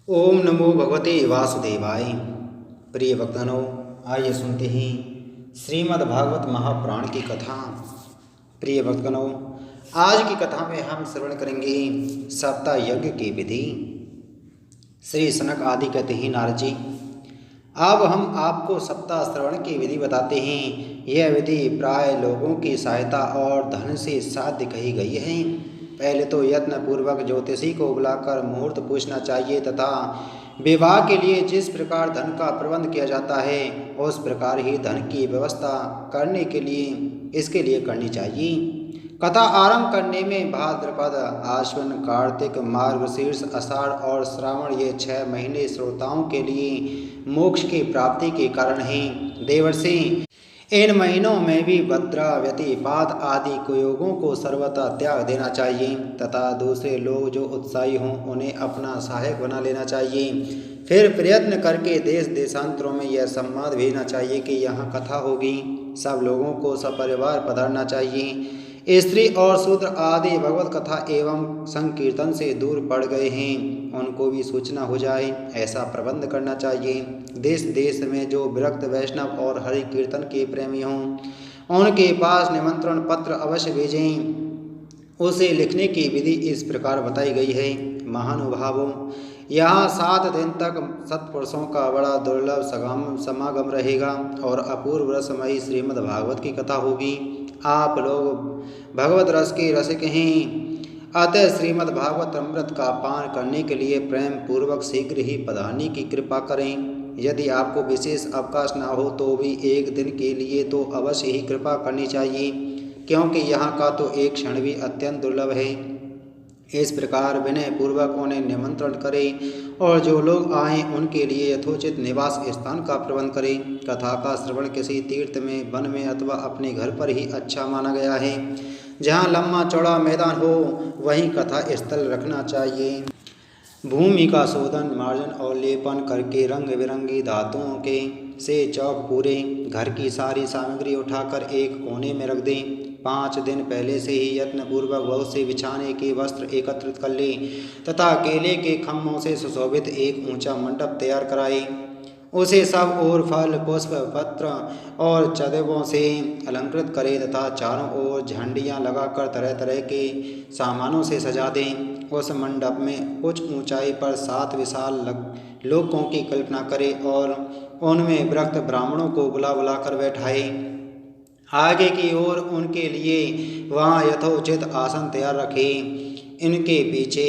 ओम नमो भगवते वासुदेवाय। प्रिय भक्तजनों, आइए सुनते हैं श्रीमद् भागवत महापुराण की कथा। प्रिय भक्तजनों, आज की कथा में हम श्रवण करेंगे सप्ताह यज्ञ की विधि। श्री सनक आदि कहते हैं, नारद जी, अब हम आपको सप्ताह श्रवण की विधि बताते हैं। यह विधि प्राय लोगों की सहायता और धन से साध्य कही गई है। पहले तो यत्न पूर्वक ज्योतिषी को बुलाकर मुहूर्त पूछना चाहिए तथा विवाह के लिए जिस प्रकार धन का प्रबंध किया जाता है उस प्रकार ही धन की व्यवस्था करने के लिए इसके लिए करनी चाहिए। कथा आरंभ करने में भाद्रपद, आश्विन, कार्तिक, मार्गशीर्ष, आषाढ़ और श्रावण ये 6 महीने श्रोताओं के लिए मोक्ष की प्राप्ति के कारण हैं। देवर्षि इन महीनों में भी भद्रा, व्यतिपात आदि कुयोगों को सर्वथा त्याग देना चाहिए तथा दूसरे लोग जो उत्साही हों उन्हें अपना सहायक बना लेना चाहिए। फिर प्रयत्न करके देश देशांतरों में यह संवाद भेजना चाहिए कि यहाँ कथा होगी। सब लोगों को सपरिवार पधारना चाहिए। स्त्री और शूद्र आदि भगवत कथा एवं संकीर्तन से दूर पड़ गए हैं, उनको भी सूचना हो जाए, ऐसा प्रबंध करना चाहिए। देश देश में जो विरक्त वैष्णव और हरि कीर्तन के प्रेमी हों उनके पास निमंत्रण पत्र अवश्य भेजें। उसे लिखने की विधि इस प्रकार बताई गई है। महानुभावों, यहाँ 7 दिन तक सत्पुरुषों का बड़ा दुर्लभ समागम रहेगा और अपूर्व रसमयी श्रीमद् भागवत की कथा होगी। आप लोग भगवत रस के रसिक हैं, अतः श्रीमद् भागवत अमृत का पान करने के लिए प्रेम पूर्वक शीघ्र ही पधारने की कृपा करें। यदि आपको विशेष अवकाश न हो तो भी एक दिन के लिए तो अवश्य ही कृपा करनी चाहिए, क्योंकि यहाँ का तो एक क्षण भी अत्यंत दुर्लभ है। इस प्रकार विनय पूर्वक उन्हें निमंत्रण करें और जो लोग आएं उनके लिए यथोचित निवास स्थान का प्रबंध करें। कथा का श्रवण किसी तीर्थ में, वन में अथवा अपने घर पर ही अच्छा माना गया है। जहाँ लंबा चौड़ा मैदान हो वहीं कथा स्थल रखना चाहिए। भूमि का शोधन, मार्जन और लेपन करके रंग बिरंगी धातुओं के से चौक पूरे घर की सारी सामग्री उठाकर एक कोने में रख दें। 5 दिन पहले से ही यत्नपूर्वक बहुत से बिछाने के वस्त्र एकत्रित कर लें तथा केले के खम्भों से सुशोभित एक ऊंचा मंडप तैयार कराएं। उसे सब ओर फल, पुष्प, पत्र और चदवों से अलंकृत करें तथा चारों ओर झंडियाँ लगाकर तरह तरह के सामानों से सजा दें। उस मंडप में कुछ ऊंचाई पर 7 विशाल लोकों की कल्पना करें और उनमें विरक्त ब्राह्मणों को बुला बुलाकर बैठाएं। आगे की ओर उनके लिए वहाँ यथोचित आसन तैयार रखें। इनके पीछे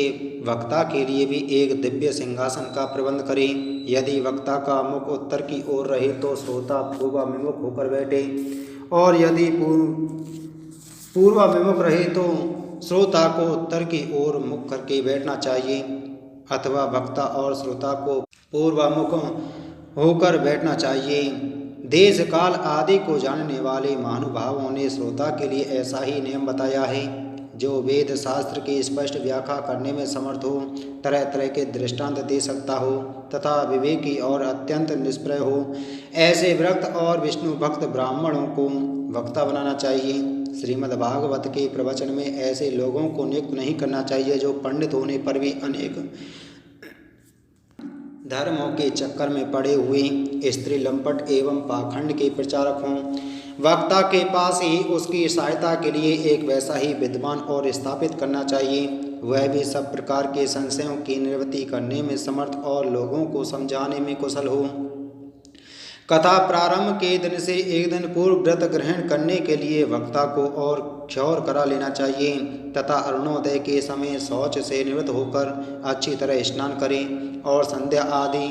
वक्ता के लिए भी एक दिव्य सिंहासन का प्रबंध करें। यदि वक्ता का मुख उत्तर की ओर रहे तो श्रोता पूर्वाभिमुख होकर बैठे और यदि पूर्वाभिमुख रहे तो श्रोता को उत्तर की ओर मुख करके बैठना चाहिए अथवा वक्ता और श्रोता को पूर्वामुख होकर बैठना चाहिए। देश काल आदि को जानने वाले महानुभावों ने श्रोता के लिए ऐसा ही नियम बताया है। जो वेद शास्त्र की स्पष्ट व्याख्या करने में समर्थ हो, तरह तरह के दृष्टांत दे सकता हो तथा विवेकी और अत्यंत निष्प्रय हो, ऐसे विरक्त और विष्णु भक्त ब्राह्मणों को वक्ता बनाना चाहिए। श्रीमद् भागवत के प्रवचन में ऐसे लोगों को नियुक्त नहीं करना चाहिए जो पंडित होने पर भी अनेक धर्मों के चक्कर में पड़े हुए स्त्री लंपट एवं पाखंड के प्रचारक हों। वक्ता के पास ही उसकी सहायता के लिए एक वैसा ही विद्वान और स्थापित करना चाहिए, वह भी सब प्रकार के संशयों की निवृत्ति करने में समर्थ और लोगों को समझाने में कुशल हो। कथा प्रारंभ के दिन से एक दिन पूर्व व्रत ग्रहण करने के लिए वक्ता को और क्षौर करा लेना चाहिए तथा अरुणोदय के समय शौच से निवृत्त होकर अच्छी तरह स्नान करें और संध्या आदि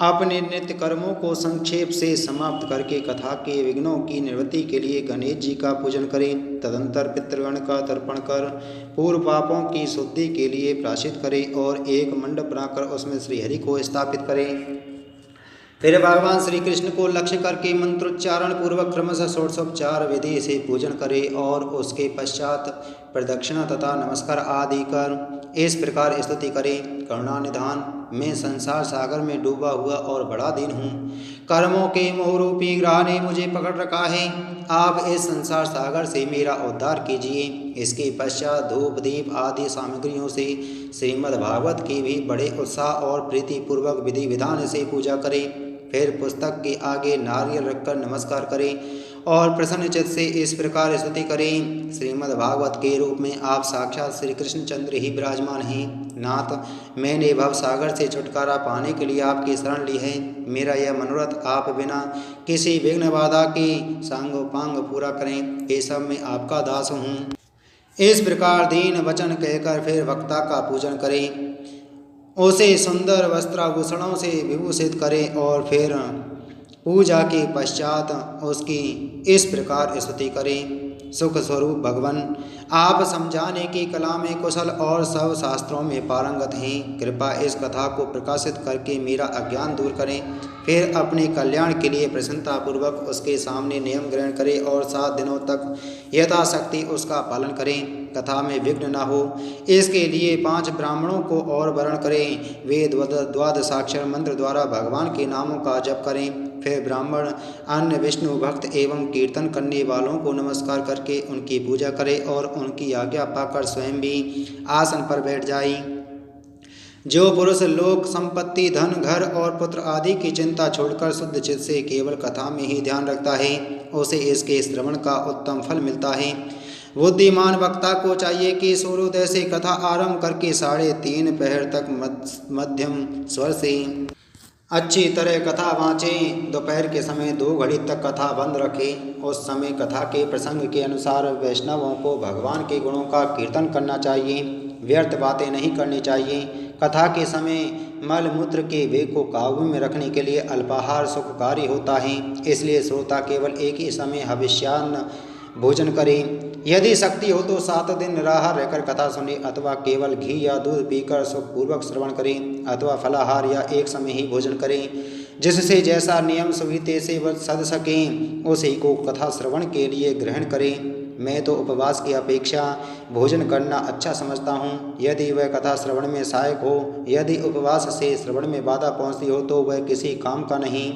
अपने नित्य कर्मों को संक्षेप से समाप्त करके कथा के विघ्नों की निवृत्ति के लिए गणेश जी का पूजन करें। तदंतर पितृगण का तर्पण कर पूर्व पापों की शुद्धि के लिए प्रायश्चित करें और एक मंडप बनाकर उसमें श्रीहरि को स्थापित करें। फिर भगवान श्री कृष्ण को लक्ष्य करके मंत्रोच्चारण पूर्वक क्रमशः षोडशोपचार विधि से पूजन करें और उसके पश्चात प्रदक्षिणा तथा नमस्कार आदि कर इस प्रकार स्तुति करें। करुणा निधान, मैं संसार सागर में डूबा हुआ और बड़ा दीन हूँ। कर्मों के मोहरूपी ग्रह ने मुझे पकड़ रखा है। आप इस संसार सागर से मेरा उद्धार कीजिए। इसके पश्चात धूप दीप आदि सामग्रियों से श्रीमद् भागवत की भी बड़े उत्साह और प्रीतिपूर्वक विधि विधान से पूजा करें। फिर पुस्तक के आगे नारियल रखकर नमस्कार करें और प्रसन्न चित्त से इस प्रकार स्तुति करें। श्रीमद् भागवत के रूप में आप साक्षात श्री कृष्णचंद्र ही विराजमान हैं। नाथ, मैंने भव सागर से छुटकारा पाने के लिए आपकी शरण ली है। मेरा यह मनोरथ आप बिना किसी विघ्न बाधा के सांगोपांग पूरा करें। ये सब मैं आपका दास हूँ। इस प्रकार दीन वचन कहकर फिर वक्ता का पूजन करें, उसे सुंदर वस्त्राभूषणों से विभूषित करें और फिर पूजा के पश्चात उसकी इस प्रकार स्तुति करें। सुख स्वरूप भगवान, आप समझाने की कला में कुशल और सब शास्त्रों में पारंगत हैं। कृपा इस कथा को प्रकाशित करके मेरा अज्ञान दूर करें। फिर अपने कल्याण के लिए प्रसन्नतापूर्वक उसके सामने नियम ग्रहण करें और 7 दिनों तक यथाशक्ति उसका पालन करें। कथा में विघ्न न हो, इसके लिए 5 ब्राह्मणों को और वर्ण करें। वे द्वादशाक्षर मंत्र द्वारा भगवान के नामों का जप करें। फिर ब्राह्मण अन्य विष्णु भक्त एवं कीर्तन करने वालों को नमस्कार करके उनकी पूजा करें और उनकी आज्ञा पाकर स्वयं भी आसन पर बैठ जाए। जो पुरुष लोक संपत्ति धन घर और पुत्र आदि की चिंता छोड़कर शुद्ध चित्त से केवल कथा में ही ध्यान रखता है, उसे इसके श्रवण का उत्तम फल मिलता है। बुद्धिमान वक्ता को चाहिए कि सूर्योदय से कथा आरंभ करके 3:30 पहर तक मध्यम स्वर से अच्छी तरह कथा वाँचें। दोपहर के समय 2 घड़ी तक कथा बंद रखें। उस समय कथा के प्रसंग के अनुसार वैष्णवों को भगवान के गुणों का कीर्तन करना चाहिए। व्यर्थ बातें नहीं करनी चाहिए। कथा के समय मल मूत्र के वेग को काबू में रखने के लिए अल्पाहार सुखकारी होता है, इसलिए श्रोता केवल एक ही समय हविष्यान्न भोजन करें। यदि शक्ति हो तो 7 दिन निराहार रहकर कथा सुने अथवा केवल घी या दूध पीकर सुखपूर्वक श्रवण करें अथवा फलाहार या एक समय ही भोजन करें। जिससे जैसा नियम सुविधि से सद सकें उसी को कथा श्रवण के लिए ग्रहण करें। मैं तो उपवास की अपेक्षा भोजन करना अच्छा समझता हूँ, यदि वह कथा श्रवण में सहायक हो। यदि उपवास से श्रवण में बाधा पहुँचती हो तो वह किसी काम का नहीं।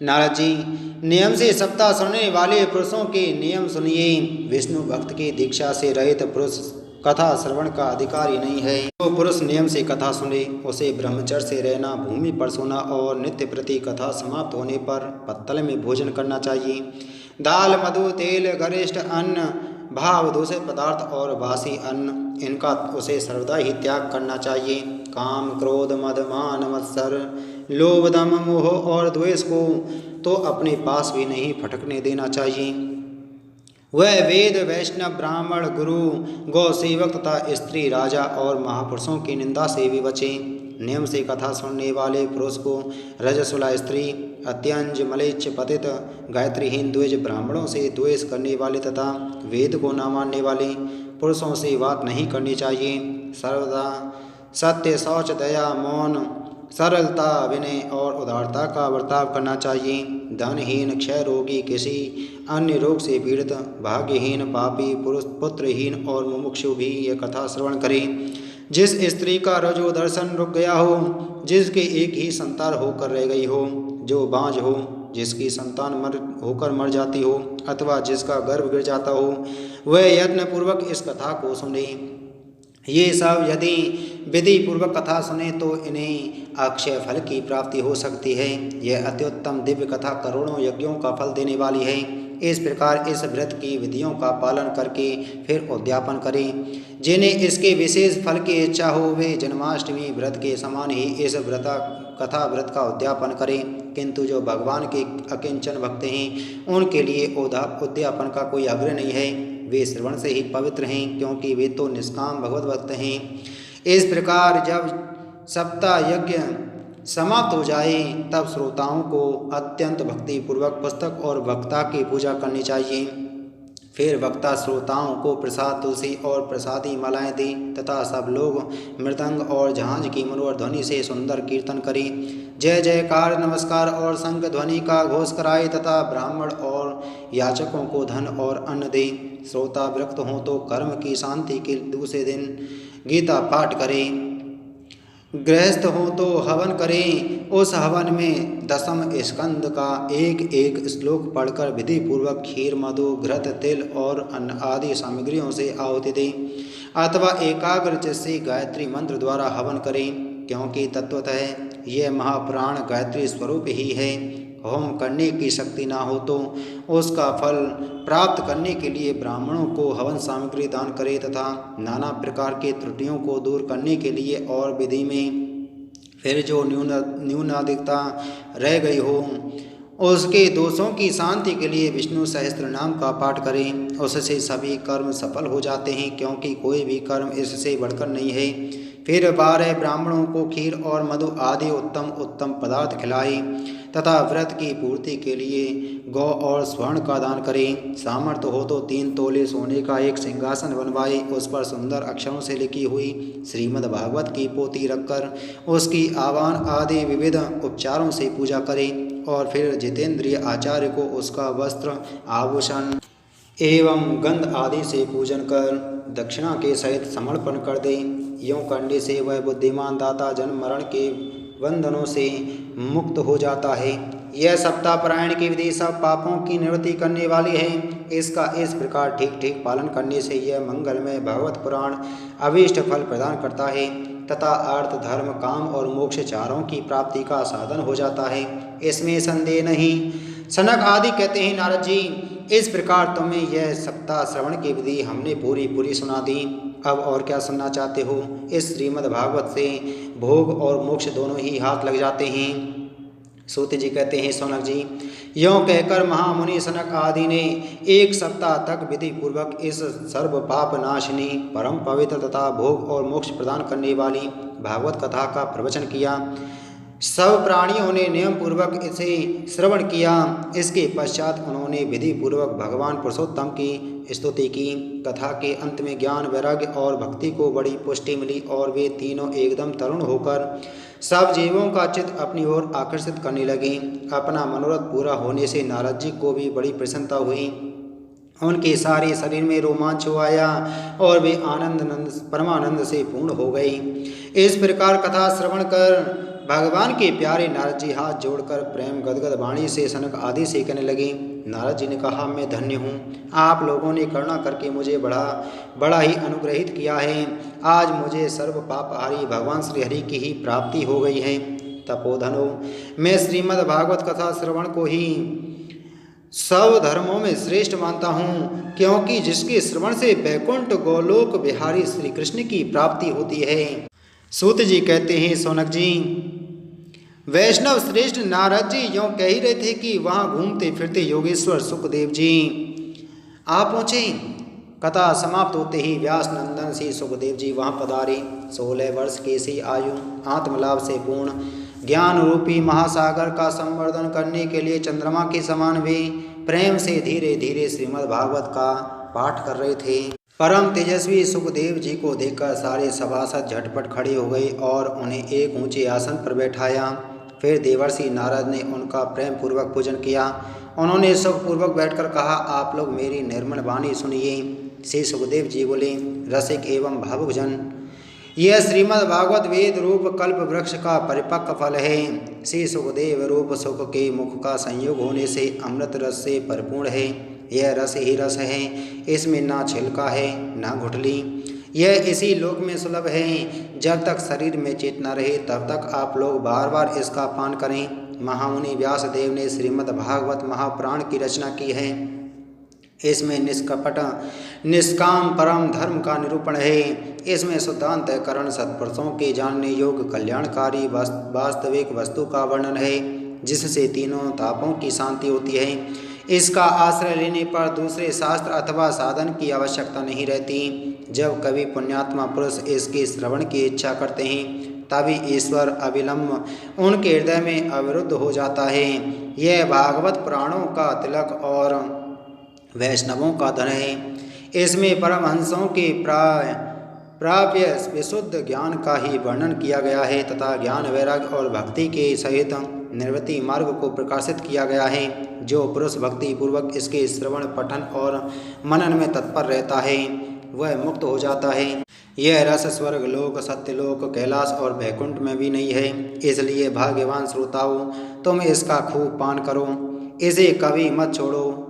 नारद जी, नियम से सप्ताह सुनने वाले पुरुषों के नियम सुनिए। विष्णु भक्त की दीक्षा से रहित पुरुष कथा श्रवण का अधिकारी नहीं है। जो पुरुष नियम से कथा सुने उसे ब्रह्मचर्य से रहना, भूमि पर सोना और नित्य प्रति कथा समाप्त होने पर पत्तल में भोजन करना चाहिए। दाल मधु तेल गरिष्ठ अन्न भाव दूषित पदार्थ और बासी अन्न इनका उसे सर्वदा ही त्याग करना चाहिए। काम क्रोध मद मान मत्सर लोभ दम मोह और द्वेष को तो अपने पास भी नहीं फटकने देना चाहिए। वह वेद वैष्णव ब्राह्मण गुरु गौ सेवक तथा स्त्री राजा और महापुरुषों की निंदा से भी बचें। नियम से कथा सुनने वाले पुरुष को रजस्वला स्त्री अत्यंज मलेच्छ पतित गायत्रीहीन द्विज ब्राह्मणों से द्वेष करने वाले तथा वेद को न मानने वाले पुरुषों से बात नहीं करनी चाहिए। सर्वदा सत्य शौच दया मौन सरलता विनय और उदारता का बर्ताव करना चाहिए। धनहीन क्षय रोगी किसी अन्य रोग से पीड़ित भाग्यहीन पापी पुरुष पुत्रहीन और मुमुक्षु भी यह कथा श्रवण करें। जिस स्त्री का रजो दर्शन रुक गया हो, जिसके एक ही संतान होकर रह गई हो, जो बांझ हो, जिसकी संतान होकर मर जाती हो अथवा जिसका गर्भ गिर जाता हो, वह यत्नपूर्वक इस कथा को सुने। ये सब यदि विधि पूर्वक कथा सुने तो इन्हें अक्षय फल की प्राप्ति हो सकती है। यह अत्युत्तम दिव्य कथा करोड़ों यज्ञों का फल देने वाली है। इस प्रकार इस व्रत की विधियों का पालन करके फिर उद्यापन करें। जिन्हें इसके विशेष फल की इच्छा हो वे जन्माष्टमी व्रत के समान ही इस कथा व्रत का उद्यापन करें, किंतु जो भगवान के अकिंचन भक्त हैं उनके लिए उद्यापन का कोई आग्रह नहीं है। वे श्रवण से ही पवित्र हैं, क्योंकि वे तो निष्काम भगवत भक्त हैं। इस प्रकार जब सप्ताह यज्ञ समाप्त हो जाए तब श्रोताओं को अत्यंत भक्तिपूर्वक पुस्तक और वक्ता की पूजा करनी चाहिए। फिर वक्ता श्रोताओं को प्रसाद तुलसी और प्रसादी मालाएं दी तथा सब लोग मृदंग और झांझ की मनोहर ध्वनि से सुंदर कीर्तन करी, जय जयकार नमस्कार और शंख ध्वनि का घोष कराए तथा ब्राह्मण और याचकों को धन और अन्न दे। श्रोता विरक्त हों तो कर्म की शांति के दूसरे दिन गीता पाठ करें, गृहस्थ हो तो हवन करें। उस हवन में दशम स्कंद का एक एक श्लोक पढ़कर विधि पूर्वक खीर मधु घृत तिल और अन्न आदि सामग्रियों से आहुति दें अथवा एकाग्र चित्त से गायत्री मंत्र द्वारा हवन करें, क्योंकि तत्वतः यह महाप्राण गायत्री स्वरूप ही है। होम करने की शक्ति ना हो तो उसका फल प्राप्त करने के लिए ब्राह्मणों को हवन सामग्री दान करे तथा नाना प्रकार के त्रुटियों को दूर करने के लिए और विधि में फिर जो न्यूनाधिकता रह गई हो उसके दोषों की शांति के लिए विष्णु सहस्त्र नाम का पाठ करें। उससे सभी कर्म सफल हो जाते हैं, क्योंकि कोई भी कर्म इससे बढ़कर नहीं है। फिर 12 ब्राह्मणों को खीर और मधु आदि उत्तम उत्तम पदार्थ खिलाए तथा व्रत की पूर्ति के लिए गौ और स्वर्ण का दान करें। सामर्थ्य हो तो 3 तोले सोने का एक सिंहासन बनवाए, उस पर सुंदर अक्षरों से लिखी हुई श्रीमद् भागवत की पोथी रखकर उसकी आवाहन आदि विविध उपचारों से पूजा करें और फिर जितेंद्रिय आचार्य को उसका वस्त्र आभूषण एवं गंध आदि से पूजन कर दक्षिणा के सहित समर्पण कर दे। यूँ करने से वह बुद्धिमान दाता जन्म मरण के बंधनों से मुक्त हो जाता है। यह सप्ताह पारायण की विधि सब पापों की निवृत्ति करने वाली है। इसका इस प्रकार ठीक ठीक पालन करने से यह मंगलमय भागवत पुराण अभीष्ट फल प्रदान करता है तथा अर्थ धर्म काम और मोक्ष चारों की प्राप्ति का साधन हो जाता है, इसमें संदेह नहीं। सनक आदि कहते हैं, नारद जी, इस प्रकार तुम्हें यह सप्ताह श्रवण की विधि हमने पूरी सुना दी। अब और क्या सुनना चाहते हो? इस श्रीमद् भागवत से भोग और मोक्ष दोनों ही हाथ लग जाते हैं। सूत जी कहते हैं, सौनक जी, यों कहकर महामुनि सनक आदि ने 1 सप्ताह तक विधि पूर्वक इस सर्व पाप नाशिनी परम पवित्र तथा भोग और मोक्ष प्रदान करने वाली भागवत कथा का प्रवचन किया। सब प्राणियों ने नियम पूर्वक इसे श्रवण किया। इसके पश्चात उन्होंने विधि पूर्वक भगवान पुरुषोत्तम की स्तुति की। कथा के अंत में ज्ञान वैराग्य और भक्ति को बड़ी पुष्टि मिली और वे तीनों एकदम तरुण होकर सब जीवों का चित्त अपनी ओर आकर्षित करने लगे। अपना मनोरथ पूरा होने से नारद जी को भी बड़ी प्रसन्नता हुई। उनके सारे शरीर में रोमांच आया और वे परमानंद से पूर्ण हो गए। इस प्रकार कथा श्रवण कर भगवान के प्यारे नारद जी हाथ जोड़कर प्रेम गदगद वाणी से सनक आदि से कहने लगे। नारद जी ने कहा, मैं धन्य हूँ, आप लोगों ने करुणा करके मुझे बड़ा ही अनुग्रहित किया है। आज मुझे सर्व पापहारी भगवान श्री हरि की ही प्राप्ति हो गई है। तपोधनो, मैं श्रीमद् भागवत कथा श्रवण को ही सब धर्मों में श्रेष्ठ मानता हूँ, क्योंकि जिसके श्रवण से बैकुंठ गोलोक बिहारी श्री कृष्ण की प्राप्ति होती है। सूत जी कहते हैं, सौनक जी, वैष्णव श्रेष्ठ नारद जी यों कह ही रहे थे कि वहाँ घूमते फिरते योगेश्वर सुखदेव जी आ पहुँचे। कथा समाप्त होते ही व्यास नंदन श्री सुखदेव जी वहाँ पधारे। 16 वर्ष की सी आयु आत्मलाभ से पूर्ण ज्ञान रूपी महासागर का संवर्धन करने के लिए चंद्रमा के समान वे प्रेम से धीरे धीरे श्रीमद् भागवत का पाठ कर रहे थे। परम तेजस्वी सुखदेव जी को देखकर सारे सभासद झटपट खड़े हो गए और उन्हें एक ऊंचे आसन पर बैठाया। फिर देवर्षि नारद ने उनका प्रेम पूर्वक पूजन किया। उन्होंने सुखपूर्वक बैठकर कहा, आप लोग मेरी निर्मल वाणी सुनिए। श्री सुखदेव जी बोले, रसिक एवं भावुक जन, यह श्रीमद् भागवत वेद रूप कल्प वृक्ष का परिपक्व फल है। श्री सुखदेव रूप सुख के मुख का संयोग होने से अमृत रस से परिपूर्ण है। यह रस ही रस है, इसमें ना छिलका है ना घुटली। यह इसी लोक में सुलभ है। जब तक शरीर में चेतना रहे तब तक आप लोग बार बार इसका पान करें। महामुनि व्यास देव ने श्रीमद् भागवत महापुराण की रचना की है। इसमें निष्कपट निष्काम परम धर्म का निरूपण है। इसमें शुद्धांतःकरण सत्पुरुषों के जानने योग्य कल्याणकारी वास्तविक वस्तु का वर्णन है, जिससे तीनों तापों की शांति होती है। इसका आश्रय लेने पर दूसरे शास्त्र अथवा साधन की आवश्यकता नहीं रहती। जब कभी पुण्यात्मा पुरुष इसके श्रवण की इच्छा करते हैं तभी ईश्वर अविलंब उनके हृदय में अविरुद्ध हो जाता है। यह भागवत पुराणों का तिलक और वैष्णवों का धन है। इसमें परमहंसों के प्राप्य विशुद्ध ज्ञान का ही वर्णन किया गया है तथा ज्ञान वैराग्य और भक्ति के सहित निवृत्ति मार्ग को प्रकाशित किया गया है। जो पुरुष भक्ति पूर्वक इसके श्रवण पठन और मनन में तत्पर रहता है वह मुक्त हो जाता है। यह रस स्वर्ग लोक सत्यलोक कैलाश और वैकुंठ में भी नहीं है। इसलिए भाग्यवान श्रोताओं, तुम इसका खूब पान करो, इसे कभी मत छोड़ो।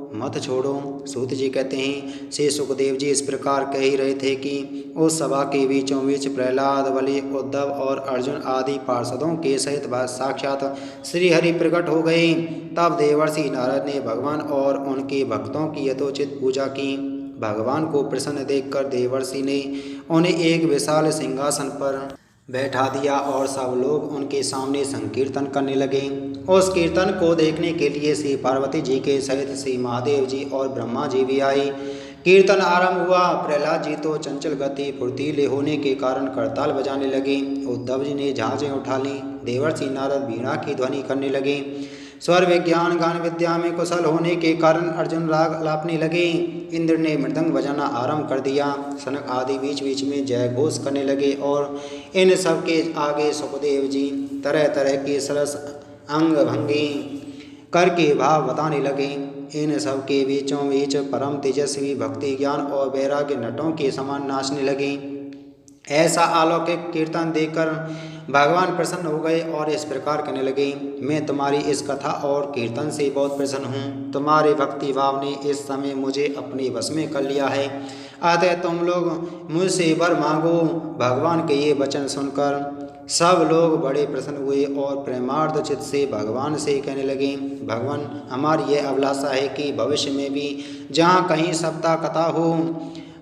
सूत जी कहते हैं, श्री सुखदेव जी इस प्रकार कह ही रहे थे कि उस सभा के बीचों बीच प्रहलाद, बलि, उद्धव और अर्जुन आदि पार्षदों के सहित साक्षात श्री हरि प्रकट हो गए। तब देवर्षि नारद ने भगवान और उनके भक्तों की यथोचित पूजा की। भगवान को प्रसन्न देखकर देवर्षि ने उन्हें एक विशाल सिंहासन पर बैठा दिया और सब लोग उनके सामने संकीर्तन करने लगे। उस कीर्तन को देखने के लिए श्री पार्वती जी के सहित श्री महादेव जी और ब्रह्मा जी भी आए। कीर्तन आरंभ हुआ। प्रहलाद जी तो चंचल गति फुर्तीले होने के कारण करताल बजाने लगे। उद्धव जी ने झांझें उठा ली। देवर्षि नारद वीणा की ध्वनि करने लगे। स्वर विज्ञान गान विद्या में कुशल होने के कारण अर्जुन राग लापने लगे। इंद्र ने मृदंग बजाना आरंभ कर दिया। सनक आदि बीच बीच में जय घोष करने लगे और इन सब के आगे सुखदेव जी तरह तरह की सरस अंग भंगी करके भाव बताने लगे। इन सब के बीचों बीच परम तेजस्वी भक्ति ज्ञान और वैराग्य नटों के समान नाचने लगे। ऐसा अलौकिक कीर्तन देखकर भगवान प्रसन्न हो गए और इस प्रकार कहने लगे, मैं तुम्हारी इस कथा और कीर्तन से बहुत प्रसन्न हूँ। तुम्हारे भक्ति भाव ने इस समय मुझे अपने वश में कर लिया है। अतः तुम लोग मुझसे वर मांगो। भगवान के ये वचन सुनकर सब लोग बड़े प्रसन्न हुए और प्रेमार्थ चित्त से भगवान से कहने लगे, भगवान, हमारी यह अभिलाषा है कि भविष्य में भी जहाँ कहीं सप्ताह कथा हो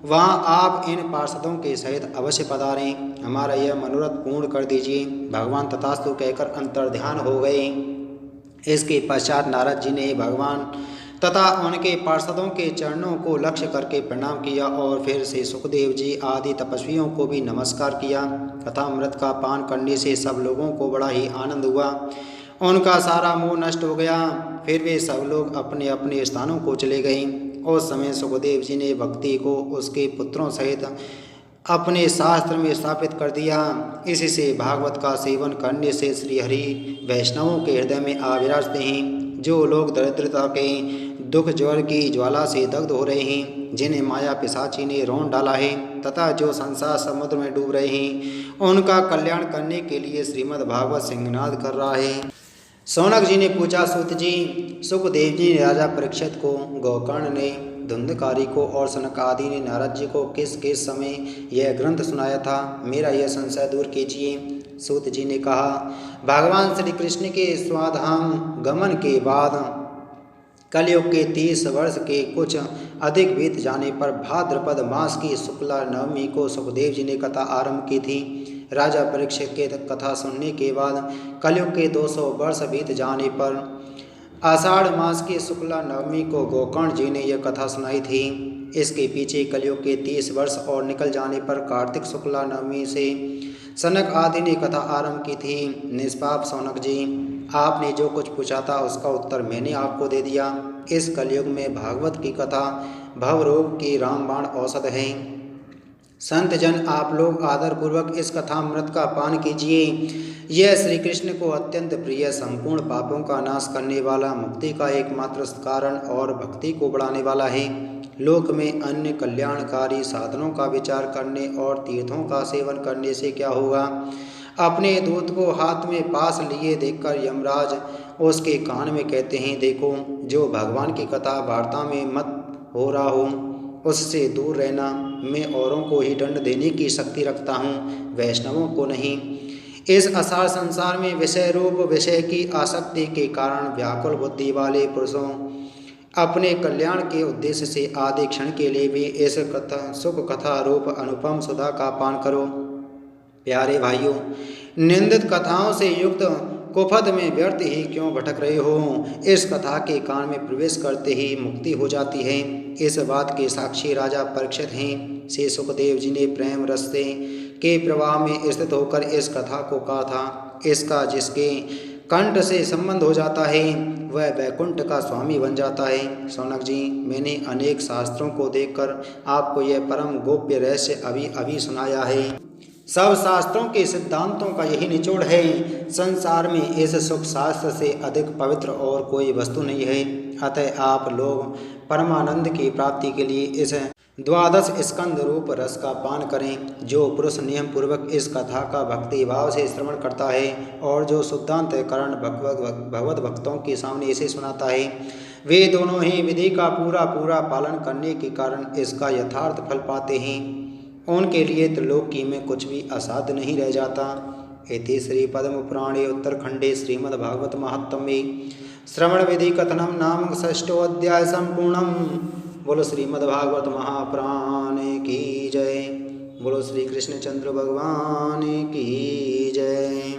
वहाँ आप इन पार्षदों के सहित अवश्य पधारें। हमारा यह मनोरथ पूर्ण कर दीजिए। भगवान तथास्तु कहकर अंतर्ध्यान हो गए। इसके पश्चात नारद जी ने भगवान तथा उनके पार्षदों के चरणों को लक्ष्य करके प्रणाम किया और फिर से सुखदेव जी आदि तपस्वियों को भी नमस्कार किया। कथामृत का पान करने से सब लोगों को बड़ा ही आनंद हुआ। उनका सारा मोह नष्ट हो गया। फिर वे सब लोग अपने अपने स्थानों को चले गए। उस समय सुखदेव जी ने भक्ति को उसके पुत्रों सहित अपने शास्त्र में स्थापित कर दिया। इसी से भागवत का सेवन करने से श्रीहरि वैष्णवों के हृदय में आविराजते हैं। जो लोग दरिद्रता के दुख ज्वर की ज्वाला से दग्ध हो रहे हैं, जिन्हें माया पिशाची ने रौंद डाला है तथा जो संसार समुद्र में डूब रहे हैं, उनका कल्याण करने के लिए श्रीमद् भागवत सिंहनाद कर रहा है। सौनक जी ने पूछा, सूत जी, सुखदेव जी ने राजा परीक्षित को, गोकर्ण ने धुंधकारी को और सनक आदि ने नारद जी को किस किस समय यह ग्रंथ सुनाया था, मेरा यह संशय दूर कीजिए। सूत जी ने कहा, भगवान श्री कृष्ण के स्वाधाम गमन के बाद कलयुग के 30 वर्ष के कुछ अधिक बीत जाने पर भाद्रपद मास की शुक्ला नवमी को सुखदेव जी ने कथा आरंभ की थी। राजा परीक्षित के कथा सुनने के बाद कलयुग के 200 वर्ष बीत जाने पर आषाढ़ मास की शुक्ला नवमी को गोकर्ण जी ने यह कथा सुनाई थी। इसके पीछे कलयुग के 30 वर्ष और निकल जाने पर कार्तिक शुक्ला नवमी से सनक आदि ने कथा आरंभ की थी। निष्पाप सौनक जी, आपने जो कुछ पूछा था उसका उत्तर मैंने आपको दे दिया। इस कलयुग में भागवत की कथा भवरोग की रामबाण औषध है। संत जन, आप लोग आदरपूर्वक इस कथामृत का पान कीजिए। यह श्री कृष्ण को अत्यंत प्रिय, संपूर्ण पापों का नाश करने वाला, मुक्ति का एकमात्र कारण और भक्ति को बढ़ाने वाला है। लोक में अन्य कल्याणकारी साधनों का विचार करने और तीर्थों का सेवन करने से क्या होगा। अपने दूत को हाथ में पास लिए देखकर यमराज उसके कान में कहते हैं, देखो, जो भगवान की कथा वार्ता में मत हो रहा हो उससे दूर रहना। मैं औरों को ही दंड देने की शक्ति रखता हूँ, वैष्णवों को नहीं। इस असार संसार में विषय रूप विषय की आसक्ति के कारण व्याकुल बुद्धि वाले पुरुषों अपने कल्याण के उद्देश्य से आधे क्षण के लिए भी इस कथा सुख कथा रूप अनुपम सुधा का पान करो। प्यारे भाइयों, निंदित कथाओं से युक्त कुफत में व्यर्थ ही क्यों भटक रहे हो। इस कथा के कान में प्रवेश करते ही मुक्ति हो जाती है। इस बात के साक्षी राजा परीक्षित हैं। श्री सुखदेव जी ने प्रेम रस्ते के प्रवाह में स्थित होकर इस कथा को कहा था। इसका जिसके कंठ से संबंध हो जाता है वह वैकुंठ का स्वामी बन जाता है। शौनक जी, मैंने अनेक शास्त्रों को देखकर आपको यह परम गोप्य रहस्य अभी अभी सुनाया है। सब शास्त्रों के सिद्धांतों का यही निचोड़ है। संसार में इस सुख शास्त्र से अधिक पवित्र और कोई वस्तु नहीं है। अतः आप लोग परमानंद की प्राप्ति के लिए इस द्वादश स्कंद रूप रस का पान करें। जो पुरुष नियम पूर्वक इस कथा का भक्ति भाव से श्रवण करता है और जो शुद्धांतकरण भगवत भक्तों के सामने इसे सुनाता है, वे दोनों ही विधि का पूरा पूरा पालन करने के कारण इसका यथार्थ फल पाते हैं। उनके लिए त्रिलोकी में कुछ भी असाध्य नहीं रह जाता। इति श्री पद्म पुराणे उत्तरखंडे श्रीमद्भागवत महात्म्ये श्रवण विधि कथनम नाम षष्ठोऽध्याय संपूर्णम। बोलो श्रीमद्भागवत महापुराण की जय। बोलो श्री कृष्णचंद्र भगवान की जय।